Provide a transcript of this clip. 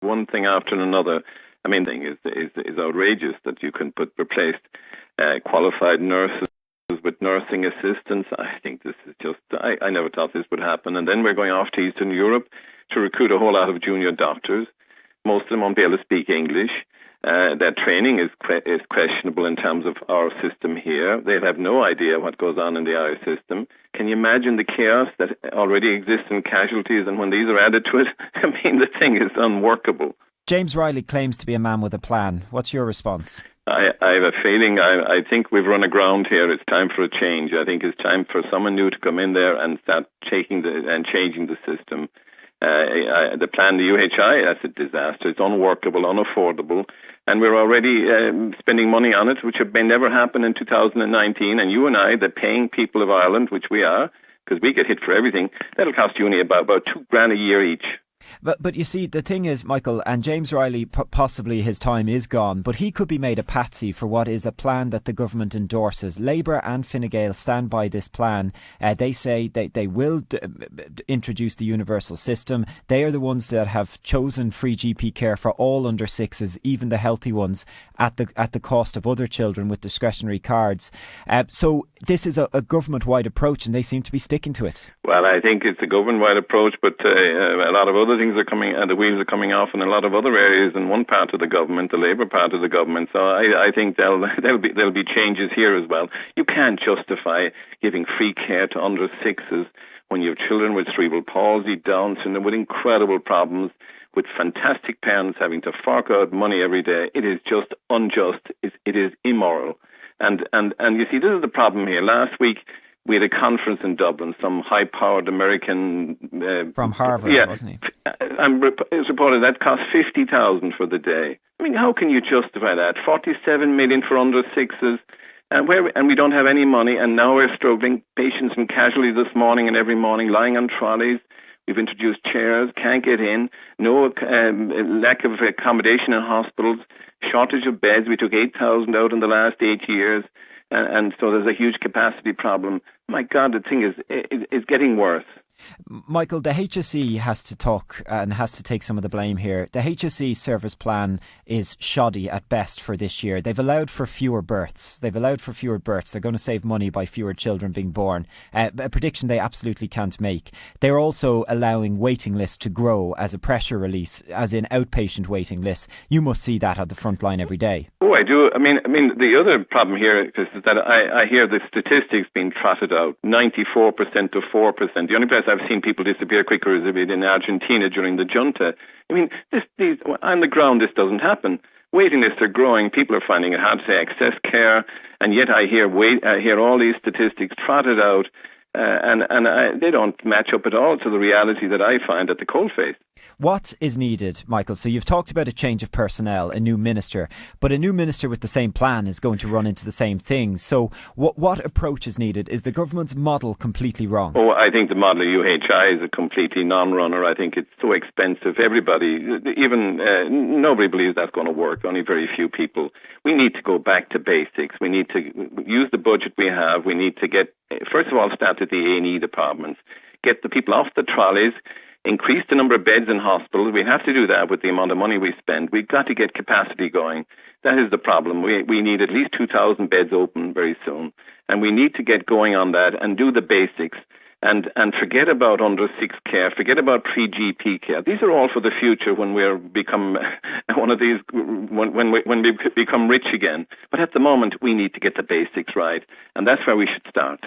one thing after another. I mean, the thing is outrageous that you can replace qualified nurses with nursing assistants. I think this is just, I never thought this would happen. And then we're going off to Eastern Europe to recruit a whole lot of junior doctors. Most of them won't be able to speak English. Their training is questionable in terms of our system here. They'll have no idea what goes on in the Irish system. Can you imagine the chaos that already exists in casualties, and when these are added to it? I mean, the thing is unworkable. James Riley claims to be a man with a plan. What's your response? I have a feeling, I think we've run aground here. It's time for a change. I think it's time for someone new to come in there and start changing the system. The plan, the UHI, that's a disaster. It's unworkable, unaffordable, and we're already spending money on it, which may never happen in 2019. And you and I, the paying people of Ireland, which we are, because we get hit for everything, that'll cost you only about $2,000 a year each. But you see, the thing is, Michael, and James Riley, possibly his time is gone, but he could be made a patsy for what is a plan that the government endorses. Labour and Fine Gael stand by this plan. They say they will introduce the universal system. They are the ones that have chosen free GP care for all under sixes, even the healthy ones, at the cost of other children with discretionary cards. So this is a government-wide approach, and they seem to be sticking to it. Well, I think it's a government-wide approach, but a lot of other things are coming, and the wheels are coming off in a lot of other areas in one part of the government, the Labour part of the government. So I think there'll be changes here as well. You can't justify giving free care to under sixes when you have children with cerebral palsy, Down syndrome, with incredible problems, with fantastic parents having to fork out money every day. It is just unjust. It is immoral. And you see, this is the problem here. Last week, we had a conference in Dublin, some high-powered American... from Harvard, wasn't he? It was reported that cost $50,000 for the day. I mean, how can you justify that? $47 million for under sixes, and we don't have any money, and now we're struggling. Patients in casualties this morning and every morning lying on trolleys. We've introduced chairs, can't get in, no lack of accommodation in hospitals, shortage of beds. We took 8,000 out in the last 8 years. And so there's a huge capacity problem. My God, the thing is getting worse. Michael, the HSE has to talk and has to take some of the blame here. The HSE service plan is shoddy at best for this year. They've allowed for fewer births. They're going to save money by fewer children being born. A prediction they absolutely can't make. They're also allowing waiting lists to grow as a pressure release, as in outpatient waiting lists. You must see that at the front line every day. Oh, I do. I mean, the other problem here is that I hear the statistics being trotted out. 94% to 4%. The only place I've seen people disappear quicker is in Argentina during the junta. I mean, on the ground, this doesn't happen. Waiting lists are growing. People are finding it hard to access care, and yet I hear all these statistics trotted out, and they don't match up at all to the reality that I find at the coalface. What is needed, Michael? So you've talked about a change of personnel, a new minister, but a new minister with the same plan is going to run into the same things. So what approach is needed? Is the government's model completely wrong? Oh, I think the model of UHI is a completely non-runner. I think it's so expensive. Everybody, nobody believes that's going to work. Only very few people. We need to go back to basics. We need to use the budget we have. We need to first of all, start at the A&E departments. Get the people off the trolleys. Increase the number of beds in hospitals. We have to do that with the amount of money we spend. We've got to get capacity going. That is the problem. We need at least 2,000 beds open very soon. And we need to get going on that and do the basics and forget about under six care, forget about pre-GP care. These are all for the future when we become when we become rich again. But at the moment, we need to get the basics right. And that's where we should start.